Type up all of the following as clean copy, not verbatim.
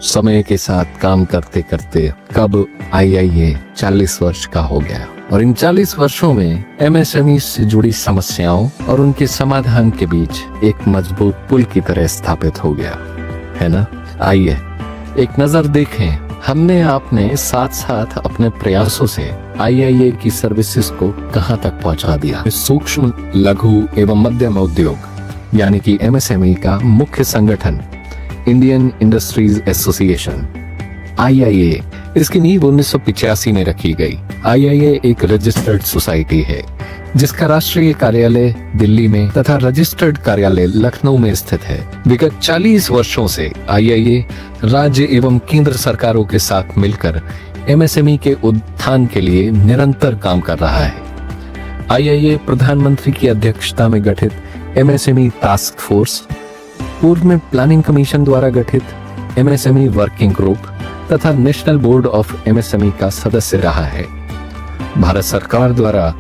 समय के साथ काम करते करते कब आईआईए 40 वर्ष का हो गया और इन 40 वर्षों में एमएसएमई से जुड़ी समस्याओं और उनके समाधान के बीच एक मजबूत पुल की तरह स्थापित हो गया है ना। आइए एक नजर देखें हमने आपने साथ साथ अपने प्रयासों से आईआईए की सर्विसेज को कहां तक पहुंचा दिया। सूक्ष्म लघु एवं मध्यम उद्योग यानी कि एमएसएमई का मुख्य संगठन इंडियन इंडस्ट्रीज एसोसिएशन आईआईए, इसकी नींव 1985 में रखी गई। आईआईए एक रजिस्टर्ड सोसाइटी है जिसका राष्ट्रीय कार्यालय दिल्ली में तथा रजिस्टर्ड कार्यालय लखनऊ में स्थित है। विगत 40 वर्षों से आईआईए राज्य एवं केंद्र सरकारों के साथ मिलकर एमएसएमई के उत्थान के लिए निरंतर काम कर रहा है। आईआईए प्रधानमंत्री की अध्यक्षता में गठित एमएसएमई टास्क फोर्स, पूर्व में प्लानिंग कमीशन द्वारा गठित एमएसएमई वर्किंग ग्रुप तथा नेशनल बोर्ड ऑफ एमएसएमई का सदस्य रहा है। भारत सरकार द्वारा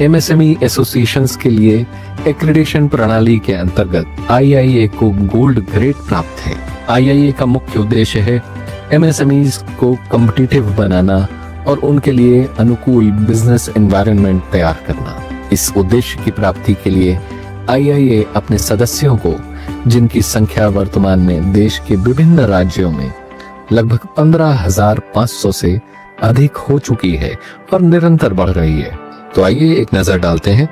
एमएसएमई एसोसिएशंस के लिए एक्रेडिटेशन प्रणाली के अंतर्गत आईआईए को गोल्ड ग्रेड प्राप्त है। आईआईए का मुख्य उद्देश्य है एमएसएमईज को कॉम्पिटिटिव बनाना और उनके लिए अनुकूल बिजनेस एनवायरनमेंट तैयार करना। इस उद्देश्य की प्राप्ति के लिए आईआईए अपने सदस्यों को, जिनकी संख्या वर्तमान में देश के विभिन्न राज्यों में लगभग 15,500 से अधिक हो चुकी है और निरंतर बढ़ रही है। तो आइए एक नजर डालते हैं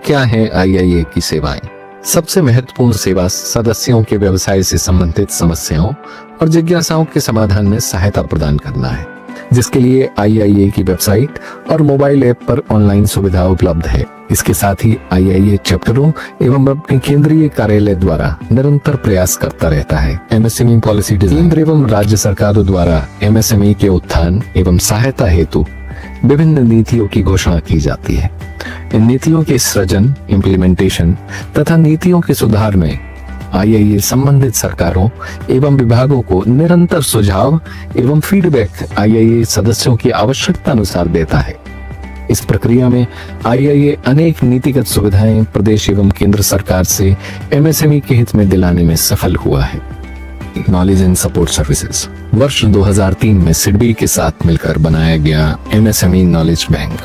क्या है आईआईए की सेवाएं। सबसे महत्वपूर्ण सेवा सदस्यों के व्यवसाय से संबंधित समस्याओं और जिज्ञासाओं के समाधान में सहायता प्रदान करना है, जिसके लिए आईआईए की वेबसाइट और मोबाइल ऐप पर ऑनलाइन सुविधा उपलब्ध है। इसके साथ ही आईआईए चैप्टरों एवं अपने केंद्रीय कार्यालय द्वारा निरंतर प्रयास करता रहता है। एमएसएमई पॉलिसी डिजाइन, केंद्र एवं राज्य सरकारों द्वारा एमएसएमई के उत्थान एवं सहायता हेतु विभिन्न नीतियों की घोषणा की जाती है। इन नीतियों के सृजन, इम्प्लीमेंटेशन तथा नीतियों के सुधार में आईआईए संबंधित सरकारों एवं विभागों को निरंतर सुझाव एवं फीडबैक आईआईए सदस्यों की आवश्यकता अनुसार देता है। इस प्रक्रिया में आईआईए अनेक नीतिगत सुविधाएं प्रदेश एवं केंद्र सरकार से एमएसएमई के हित में दिलाने में सफल हुआ है। नॉलेज एंड सपोर्ट सर्विसेज वर्ष 2003 में सिडबी के साथ मिलकर बनाया गया एमएसएमई नॉलेज बैंक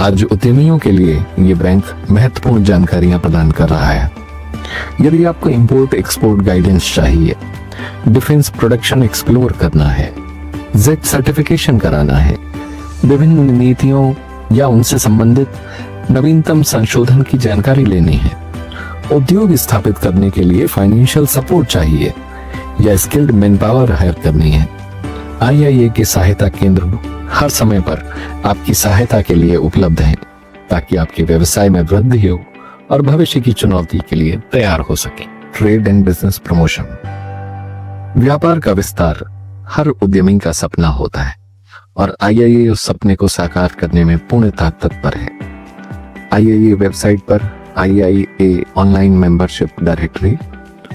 आज उद्यमियों के लिए ये बैंक महत्वपूर्ण जानकारियां प्रदान कर रहा है। यदि आपको इंपोर्ट एक्सपोर्ट गाइडेंस चाहिए, डिफेंस प्रोडक्शन एक्सप्लोर करना है, जेड सर्टिफिकेशन कराना है, विभिन्न नीतियों या उनसे संबंधित नवीनतम संशोधन की जानकारी लेनी है, उद्योग स्थापित करने के लिए फाइनेंशियल सपोर्ट चाहिए या स्किल्ड मैन पावर हायर करनी है, आईआईए के सहायता केंद्र हर समय पर आपकी सहायता के लिए उपलब्ध है ताकि आपके व्यवसाय में वृद्धि हो और भविष्य की चुनौती के लिए तैयार हो सके। ट्रेड एंड बिजनेस प्रमोशन, व्यापार का विस्तार हर उद्यमी का सपना होता है और आईआईए उस सपने को साकार करने में पूर्णतः तत्पर है। आईआईए वेबसाइट पर आईआईए ऑनलाइन मेंबरशिप डायरेक्टरी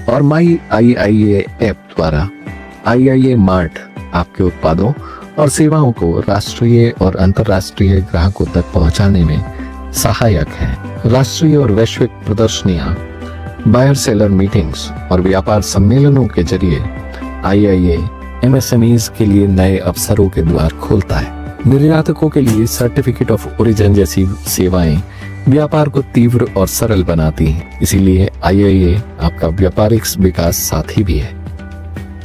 और माई आईआईए ऐप द्वारा आईआईए मार्ट आपके उत्पादों और सेवाओं को राष्ट्रीय और अंतर्राष्ट्रीय ग्राहकों तक पहुंचाने में सहायक है। राष्ट्रीय और वैश्विक प्रदर्शनियां, बायर सेलर मीटिंग्स और व्यापार सम्मेलनों के जरिए आईआईए एमएसएमईज के लिए नए अवसरों के द्वार खोलता है। निर्यातकों के लिए सर्टिफिकेट ऑफ ओरिजिन जैसी सेवाएं व्यापार को तीव्र और सरल बनाती हैं। इसीलिए आईआईए आपका व्यापारिक विकास साथी भी है।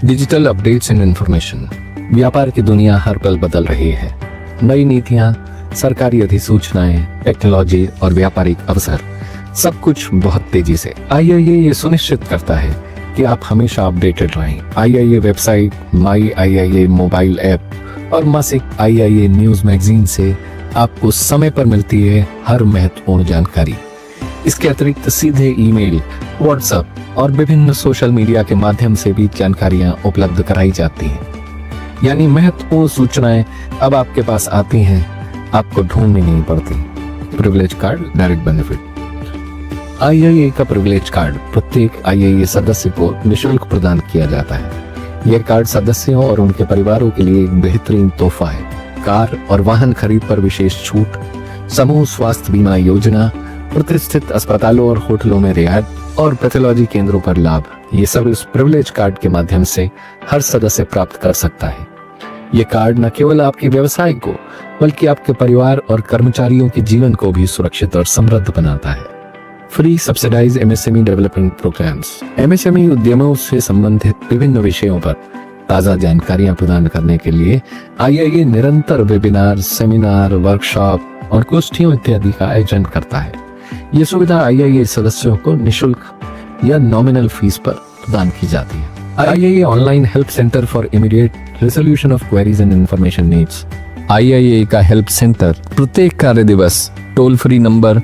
डिजिटल अपडेट्स एंड इंफॉर्मेशन, व्यापार की दुनिया हर पल बदल रही है। नई नीतियां, सरकारी अधिसूचनाएं, टेक्नोलॉजी और व्यापारिक अवसर, सब कुछ बहुत तेजी से। आईआईए ये सुनिश्चित करता है कि आप हमेशा अपडेटेड रहें। आईआईए वेबसाइट, माई आईआईए मोबाइल ऐप और मासिक आईआईए न्यूज मैगजीन से आपको समय पर मिलती है हर महत्वपूर्ण जानकारी। इसके अतिरिक्त सीधे ईमेल, व्हाट्सएप और विभिन्न सोशल मीडिया के माध्यम से भी जानकारियां उपलब्ध कराई जाती हैं। यानी महत्वपूर्ण सूचनाएं अब आपके पास आती हैं, आपको ढूंढनी नहीं पड़ती। Privilege card, direct benefit. IIA का प्रिविलेज कार्ड प्रत्येक आईआईए सदस्य को निःशुल्क प्रदान किया जाता है। यह कार्ड सदस्यों और उनके परिवारों के लिए एक बेहतरीन तोहफा है। कार और वाहन खरीद पर विशेष छूट, समूह स्वास्थ्य बीमा योजना, प्रतिष्ठित अस्पतालों और होटलों में रियायत और पैथोलॉजी केंद्रों पर लाभ, ये सब इस प्रिविलेज कार्ड के माध्यम से हर सदस्य प्राप्त कर सकता है। ये कार्ड न केवल आपके व्यवसाय को बल्कि आपके परिवार और कर्मचारियों के जीवन को भी सुरक्षित और समृद्ध बनाता है। Free subsidised MSME development programmes, MSME उद्यमों से संबंधित विभिन्न विषयों पर ताज़ा जानकारियां प्रदान करने के लिए आईआईए निरंतर वेबिनार, सेमिनार, वर्कशॉप और गोष्ठियों इत्यादि का आयोजन करता है। ये सुविधा आईआईए सदस्यों को निःशुल्क या नॉमिनल फीस पर प्रदान की जाती है। IIA online help centre for immediate resolution of queries and information needs. IIA का हेल्प सेंटर प्रत्येक कार्य दिवस टोल फ्री नंबर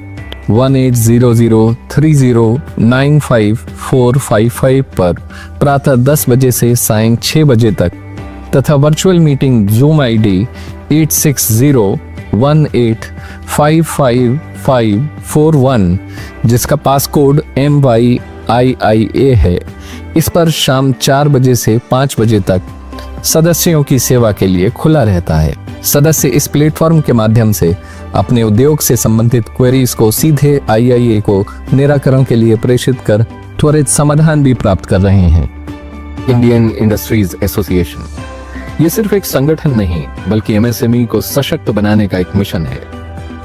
180030955455 पर प्रातः 10 बजे से सायं 6 बजे तक तथा वर्चुअल मीटिंग जूम आईडी 8601855541 जिसका पासकोड MYIIA है, इस पर शाम 4 बजे से 5 बजे तक सदस्यों की सेवा के लिए खुला रहता है। सदस्य इस प्लेटफॉर्म के माध्यम से अपने उद्योग से संबंधित क्वेरीज को सीधे आईआईए को निराकरण के लिए प्रेषित कर त्वरित समाधान भी प्राप्त कर रहे हैं। इंडियन इंडस्ट्रीज एसोसिएशन, ये सिर्फ एक संगठन नहीं बल्कि एमएसएमई को सशक्त बनाने का एक मिशन है।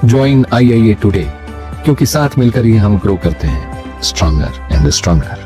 ज्वाइन आईआईए टुडे, क्योंकि साथ मिलकर ही हम ग्रो करते हैं, स्ट्रॉन्गर एंड स्ट्रॉन्गर।